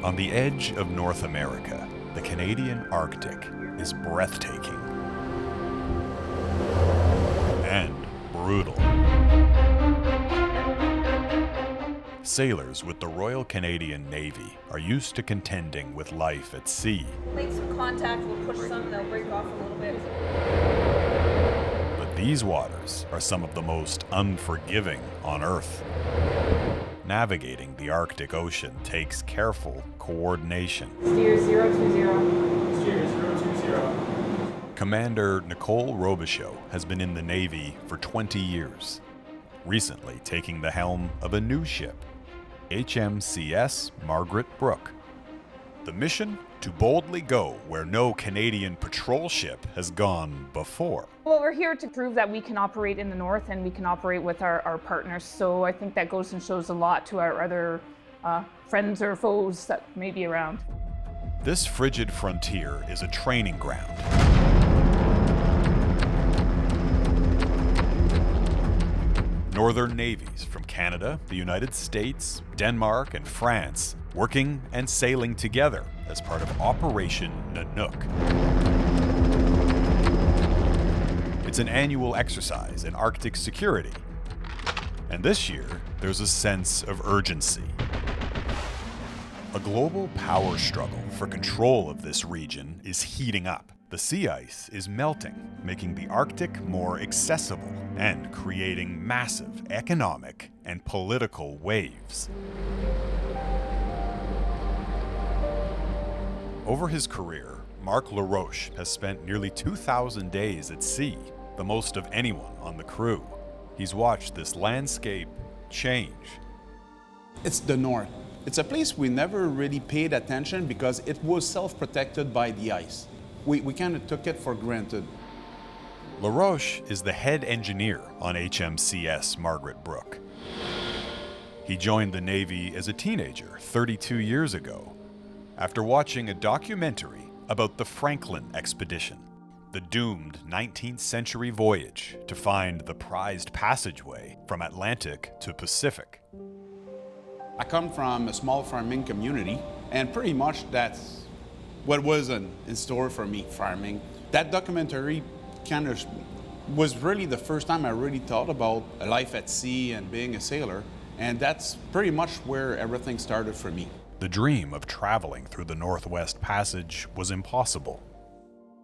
On the edge of North America, the Canadian Arctic is breathtaking and brutal. Sailors with the Royal Canadian Navy are used to contending with life at sea. Make some contact, we'll push some, they'll break off a little bit. But these waters are some of the most unforgiving on Earth. Navigating the Arctic Ocean takes careful coordination. Steer 020. Steer 020. Commander Nicole Robichaud has been in the Navy for 20 years, recently taking the helm of a new ship, HMCS Margaret Brooke. The mission? To boldly go where no Canadian patrol ship has gone before. Well, we're here to prove that we can operate in the North and we can operate with our partners. So I think that goes and shows a lot to our other friends or foes that may be around. This frigid frontier is a training ground. Northern navies from Canada, the United States, Denmark, and France working and sailing together as part of Operation Nanook. It's an annual exercise in Arctic security. And this year, there's a sense of urgency. A global power struggle for control of this region is heating up. The sea ice is melting, making the Arctic more accessible and creating massive economic and political waves. Over his career, Marc Laroche has spent nearly 2,000 days at sea, the most of anyone on the crew. He's watched this landscape change. It's the North. It's a place we never really paid attention because it was self-protected by the ice. We kind of took it for granted. Laroche is the head engineer on HMCS Margaret Brooke. He joined the Navy as a teenager 32 years ago after watching a documentary about the Franklin expedition, the doomed 19th century voyage to find the prized passageway from Atlantic to Pacific. I come from a small farming community, and pretty much that's what was in store for me, farming. That documentary kind of was really the first time I really thought about a life at sea and being a sailor, and that's pretty much where everything started for me. The dream of traveling through the Northwest Passage was impossible.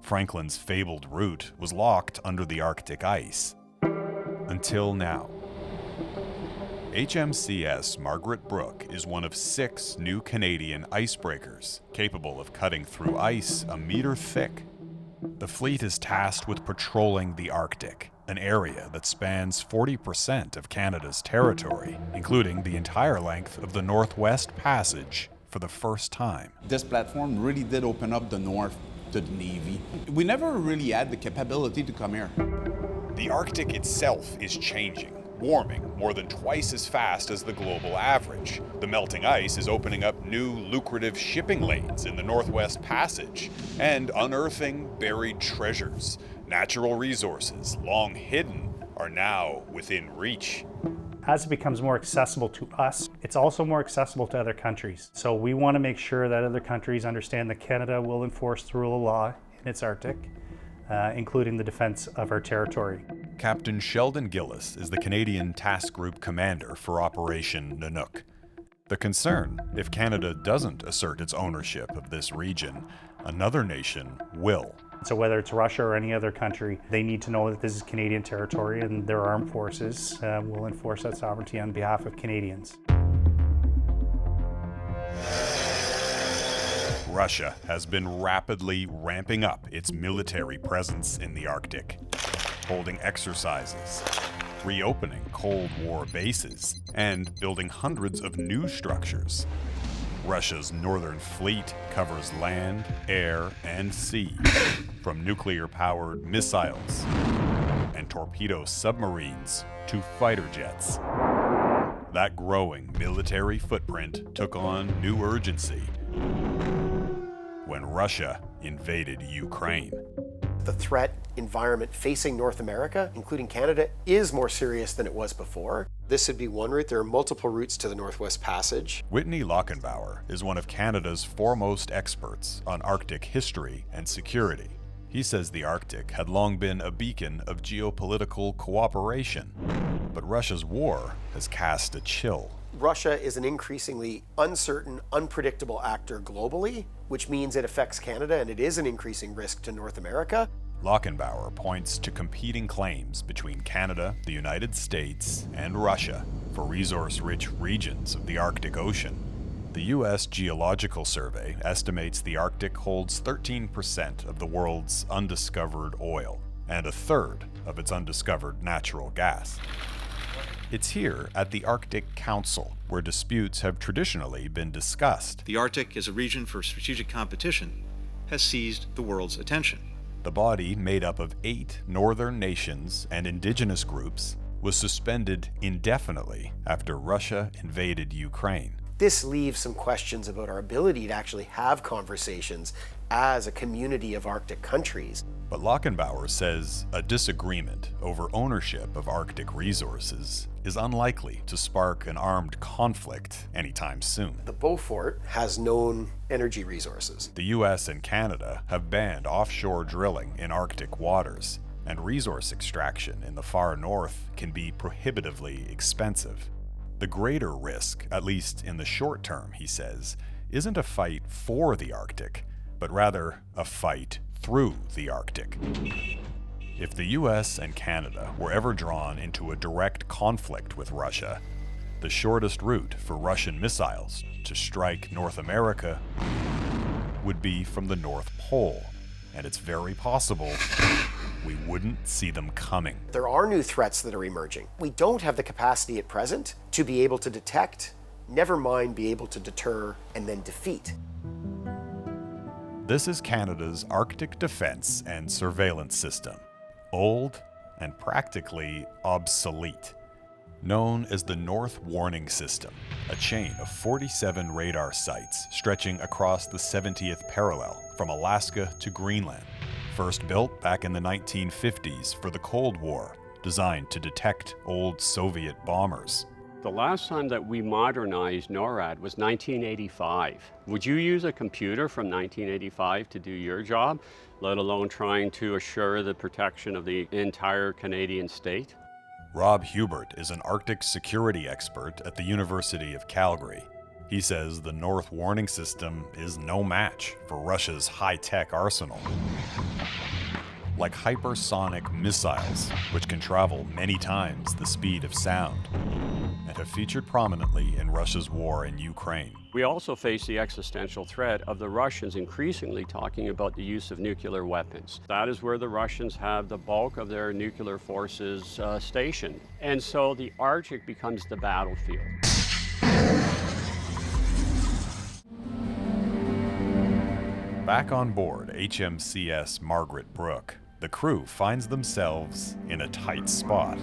Franklin's fabled route was locked under the Arctic ice. Until now. HMCS Margaret Brooke is one of 6 new Canadian icebreakers capable of cutting through ice a meter thick. The fleet is tasked with patrolling the Arctic, an area that spans 40% of Canada's territory, including the entire length of the Northwest Passage for the first time. This platform really did open up the North to the Navy. We never really had the capability to come here. The Arctic itself is changing, warming more than twice as fast as the global average. The melting ice is opening up new lucrative shipping lanes in the Northwest Passage and unearthing buried treasures. Natural resources, long hidden, are now within reach. As it becomes more accessible to us, it's also more accessible to other countries. So we want to make sure that other countries understand that Canada will enforce the rule of law in its Arctic, including the defense of our territory. Captain Sheldon Gillis is the Canadian Task Group Commander for Operation Nanook. The concern, if Canada doesn't assert its ownership of this region, another nation will. So whether it's Russia or any other country, they need to know that this is Canadian territory and their armed forces will enforce that sovereignty on behalf of Canadians. Russia has been rapidly ramping up its military presence in the Arctic, holding exercises, reopening Cold War bases, and building hundreds of new structures. Russia's northern fleet covers land, air, and sea, from nuclear-powered missiles and torpedo submarines to fighter jets. That growing military footprint took on new urgency when Russia invaded Ukraine. the threat environment facing North America, including Canada, is more serious than it was before. This would be one route. There are multiple routes to the Northwest Passage. Whitney Lockenbauer is one of Canada's foremost experts on Arctic history and security. He says the Arctic had long been a beacon of geopolitical cooperation, but Russia's war has cast a chill. Russia is an increasingly uncertain, unpredictable actor globally, which means it affects Canada, and it is an increasing risk to North America. Lockenbauer points to competing claims between Canada, the United States, and Russia for resource-rich regions of the Arctic Ocean. The U.S. Geological Survey estimates the Arctic holds 13% of the world's undiscovered oil and a third of its undiscovered natural gas. It's here at the Arctic Council where disputes have traditionally been discussed. The Arctic, as a region for strategic competition, has seized the world's attention. The body, made up of 8 northern nations and indigenous groups, was suspended indefinitely after Russia invaded Ukraine. This leaves some questions about our ability to actually have conversations as a community of Arctic countries. But Lockenbauer says a disagreement over ownership of Arctic resources is unlikely to spark an armed conflict anytime soon. The Beaufort has known energy resources. The US and Canada have banned offshore drilling in Arctic waters, and resource extraction in the far north can be prohibitively expensive. The greater risk, at least in the short term, he says, isn't a fight for the Arctic, but rather a fight through the Arctic. If the US and Canada were ever drawn into a direct conflict with Russia, the shortest route for Russian missiles to strike North America would be from the North Pole, and it's very possible we wouldn't see them coming. There are new threats that are emerging. We don't have the capacity at present to be able to detect, never mind be able to deter and then defeat. This is Canada's Arctic Defense and Surveillance System, old and practically obsolete. Known as the North Warning System, a chain of 47 radar sites stretching across the 70th parallel from Alaska to Greenland. First built back in the 1950s for the Cold War, designed to detect old Soviet bombers. The last time that we modernized NORAD was 1985. Would you use a computer from 1985 to do your job, let alone trying to assure the protection of the entire Canadian state? Rob Hubert is an Arctic security expert at the University of Calgary. He says the North Warning System is no match for Russia's high-tech arsenal. Like hypersonic missiles, which can travel many times the speed of sound, and have featured prominently in Russia's war in Ukraine. We also face the existential threat of the Russians increasingly talking about the use of nuclear weapons. That is where the Russians have the bulk of their nuclear forces stationed. And so the Arctic becomes the battlefield. Back on board HMCS Margaret Brooke, the crew finds themselves in a tight spot.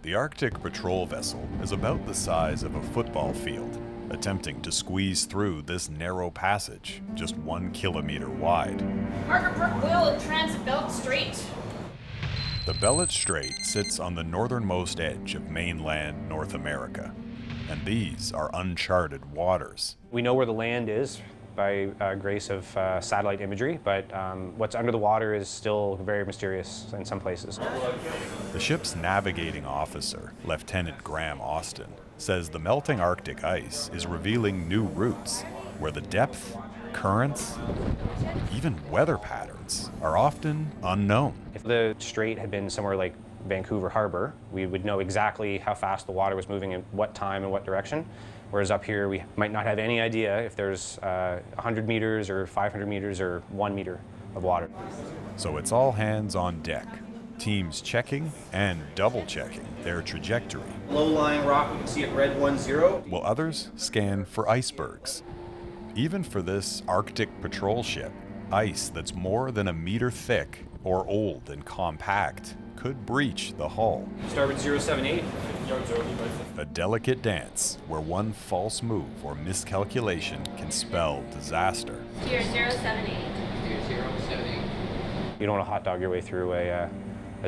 The Arctic patrol vessel is about the size of a football field, attempting to squeeze through this narrow passage, just 1 kilometer wide. Margaret Brook will transit belt straight. The Bellot Strait sits on the northernmost edge of mainland North America, and these are uncharted waters. We know where the land is by grace of satellite imagery, but what's under the water is still very mysterious in some places. The ship's navigating officer, Lieutenant Graham Austin, says the melting Arctic ice is revealing new routes where the depth, currents, even weather patterns are often unknown. If the strait had been somewhere like Vancouver Harbor, we would know exactly how fast the water was moving at what time and what direction. Whereas up here, we might not have any idea if there's 100 meters or 500 meters or 1 meter of water. So it's all hands on deck, teams checking and double checking their trajectory. Low-lying rock, we can see it red 1-0. While others scan for icebergs. Even for this Arctic patrol ship, ice that's more than 1 meter thick or old and compact could breach the hull. Starboard 078, A delicate dance where one false move or miscalculation can spell disaster. Steer 078. You don't want to hot dog your way through a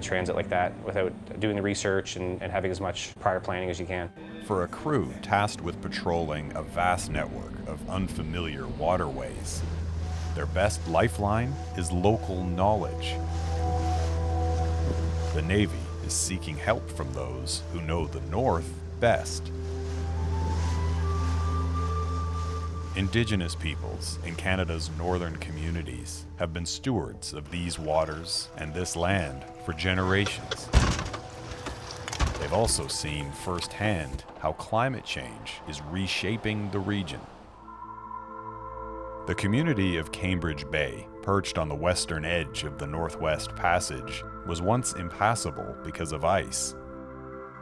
transit like that without doing the research and having as much prior planning as you can. For a crew tasked with patrolling a vast network of unfamiliar waterways, their best lifeline is local knowledge. The Navy is seeking help from those who know the North best. Indigenous peoples in Canada's northern communities have been stewards of these waters and this land for generations. They've also seen firsthand how climate change is reshaping the region. The community of Cambridge Bay, perched on the western edge of the Northwest Passage, was once impassable because of ice.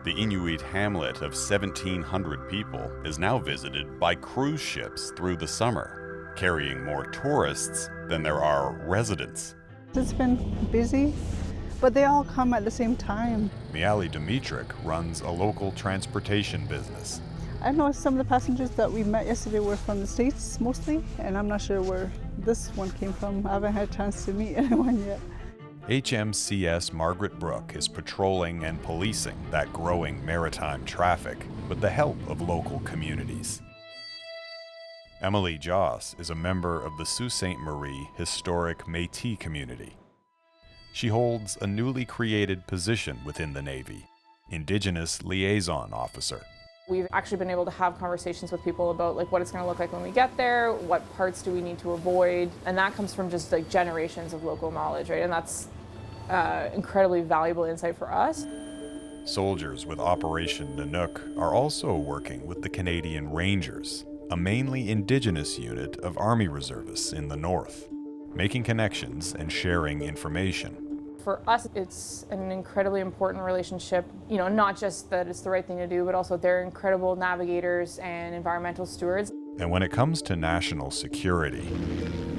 The Inuit hamlet of 1,700 people is now visited by cruise ships through the summer, carrying more tourists than there are residents. It's been busy, but they all come at the same time. Miali Dimitrik runs a local transportation business. I know some of the passengers that we met yesterday were from the States mostly, and I'm not sure where this one came from. I haven't had a chance to meet anyone yet. HMCS Margaret Brook is patrolling and policing that growing maritime traffic with the help of local communities. Emily Joss is a member of the Sault Ste. Marie Historic Métis community. She holds a newly created position within the Navy, Indigenous Liaison Officer. We've actually been able to have conversations with people about like what it's going to look like when we get there, what parts do we need to avoid, and that comes from just like generations of local knowledge, right? And that's incredibly valuable insight for us. Soldiers with Operation Nanook are also working with the Canadian Rangers, a mainly Indigenous unit of Army reservists in the north, making connections and sharing information. For us, it's an incredibly important relationship, you know, not just that it's the right thing to do, but also they're incredible navigators and environmental stewards. And when it comes to national security,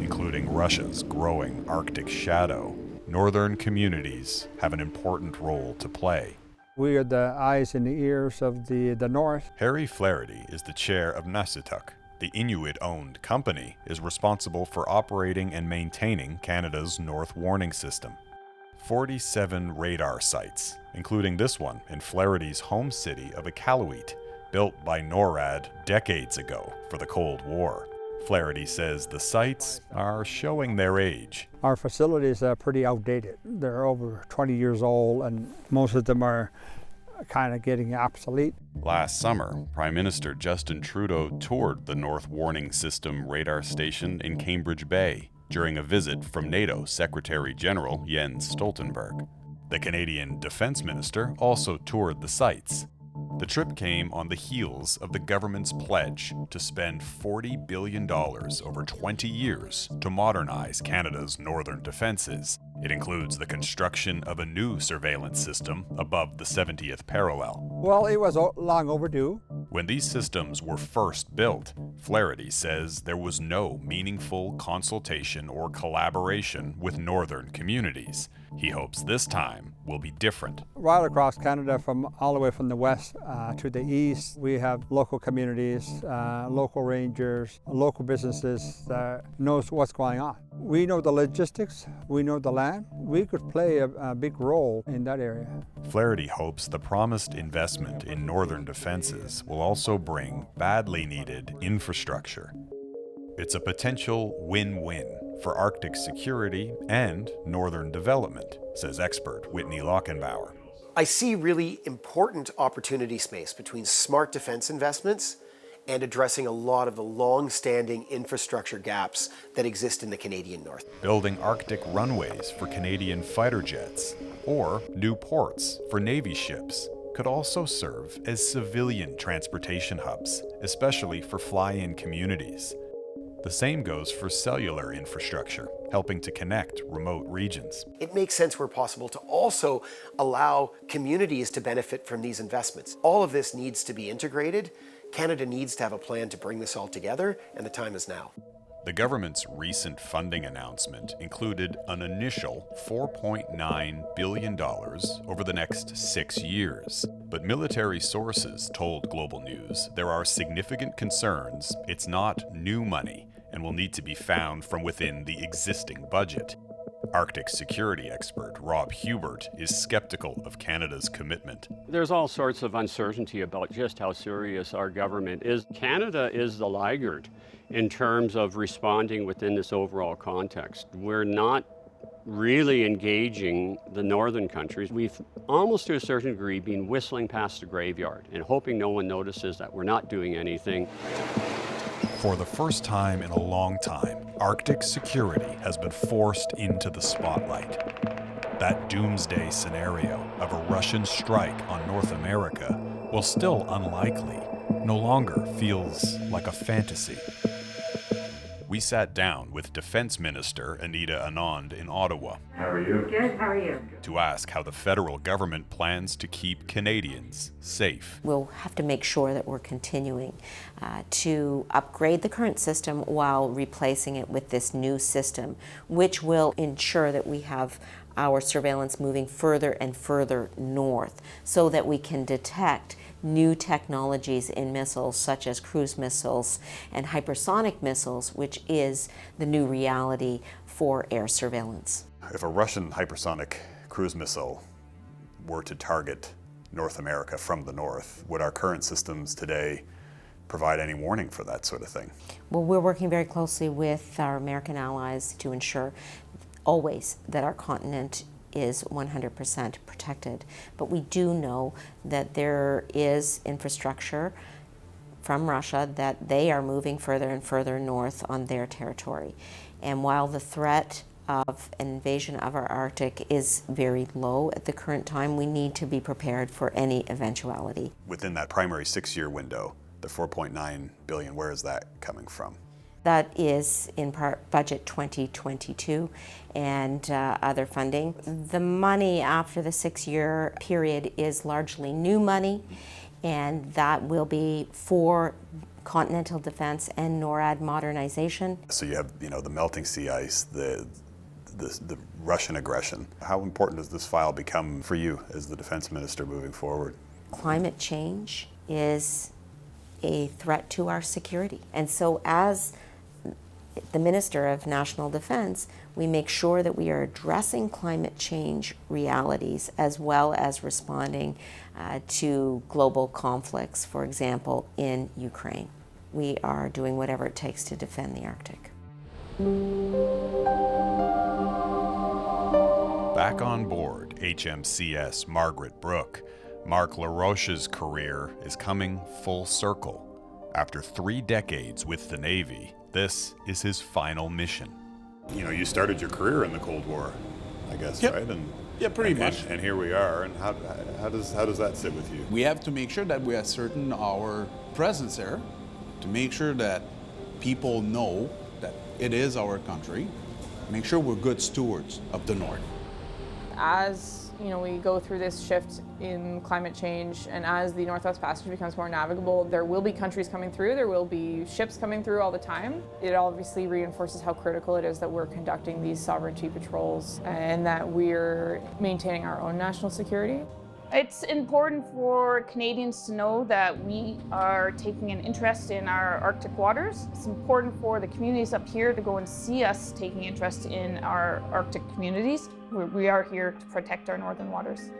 including Russia's growing Arctic shadow, northern communities have an important role to play. We are the eyes and the ears of the North. Harry Flaherty is the chair of Nasituk. The Inuit-owned company is responsible for operating and maintaining Canada's North Warning System. 47 radar sites, including this one in Flaherty's home city of Iqaluit, built by NORAD decades ago for the Cold War. Flaherty says the sites are showing their age. Our facilities are pretty outdated. They're over 20 years old, and most of them are kind of getting obsolete. Last summer, Prime Minister Justin Trudeau toured the North Warning System radar station in Cambridge Bay during a visit from NATO Secretary General Jens Stoltenberg. The Canadian Defence Minister also toured the sites. The trip came on the heels of the government's pledge to spend $40 billion over 20 years to modernize Canada's northern defences. It includes the construction of a new surveillance system above the 70th parallel. Well, it was long overdue. When these systems were first built, Flaherty says there was no meaningful consultation or collaboration with northern communities. He hopes this time will be different. Right across Canada, from all the way from the west to the east, we have local communities, local rangers, local businesses that knows what's going on. We know the logistics, we know the land. We could play a big role in that area. Flaherty hopes the promised investment in northern defenses will also bring badly needed infrastructure. It's a potential win-win for Arctic security and northern development, says expert Whitney Lockenbauer. I see really important opportunity space between smart defense investments and addressing a lot of the long-standing infrastructure gaps that exist in the Canadian North. Building Arctic runways for Canadian fighter jets or new ports for Navy ships could also serve as civilian transportation hubs, especially for fly-in communities. The same goes for cellular infrastructure, helping to connect remote regions. It makes sense where possible to also allow communities to benefit from these investments. All of this needs to be integrated. Canada needs to have a plan to bring this all together, and the time is now. The government's recent funding announcement included an initial $4.9 billion over the next 6 years. But military sources told Global News there are significant concerns it's not new money and will need to be found from within the existing budget. Arctic security expert Rob Hubert is skeptical of Canada's commitment. There's all sorts of uncertainty about just how serious our government is. Canada is the laggard in terms of responding within this overall context. We're not really engaging the northern countries. We've almost to a certain degree been whistling past the graveyard and hoping no one notices that we're not doing anything. For the first time in a long time, Arctic security has been forced into the spotlight. That doomsday scenario of a Russian strike on North America, while still unlikely, no longer feels like a fantasy. We sat down with Defense Minister Anita Anand in Ottawa. How are you? Good, how are you? To ask how the federal government plans to keep Canadians safe. We'll have to make sure that we're continuing to upgrade the current system while replacing it with this new system, which will ensure that we have our surveillance moving further and further north so that we can detect new technologies in missiles such as cruise missiles and hypersonic missiles, which is the new reality for air surveillance. If a Russian hypersonic cruise missile were to target North America from the north, would our current systems today provide any warning for that sort of thing? Well, we're working very closely with our American allies to ensure always that our continent is 100% protected. But we do know that there is infrastructure from Russia that they are moving further and further north on their territory. And while the threat of an invasion of our Arctic is very low at the current time, we need to be prepared for any eventuality. Within that primary 6-year window, the $4.9 billion, where is that coming from? That is in part budget 2022 and other funding. The money after the 6-year period is largely new money, and that will be for continental defense and NORAD modernization. So you have, the melting sea ice, the Russian aggression. How important does this file become for you as the defense minister moving forward? Climate change is a threat to our security. And so as the Minister of National Defense, we make sure that we are addressing climate change realities as well as responding to global conflicts, for example, in Ukraine. We are doing whatever it takes to defend the Arctic. Back on board HMCS Margaret Brooke, Mark LaRoche's career is coming full circle. After 3 decades with the Navy, this is his final mission. You started your career in the Cold War, I guess, Yep. right? Yeah, pretty much. And here we are. And how does that sit with you? We have to make sure that we ascertain our presence there, to make sure that people know that it is our country, make sure we're good stewards of the North. As we go through this shift in climate change, and as the Northwest Passage becomes more navigable, there will be countries coming through, there will be ships coming through all the time. It obviously reinforces how critical it is that we're conducting these sovereignty patrols and that we're maintaining our own national security. It's important for Canadians to know that we are taking an interest in our Arctic waters. It's important for the communities up here to go and see us taking interest in our Arctic communities. We are here to protect our northern waters.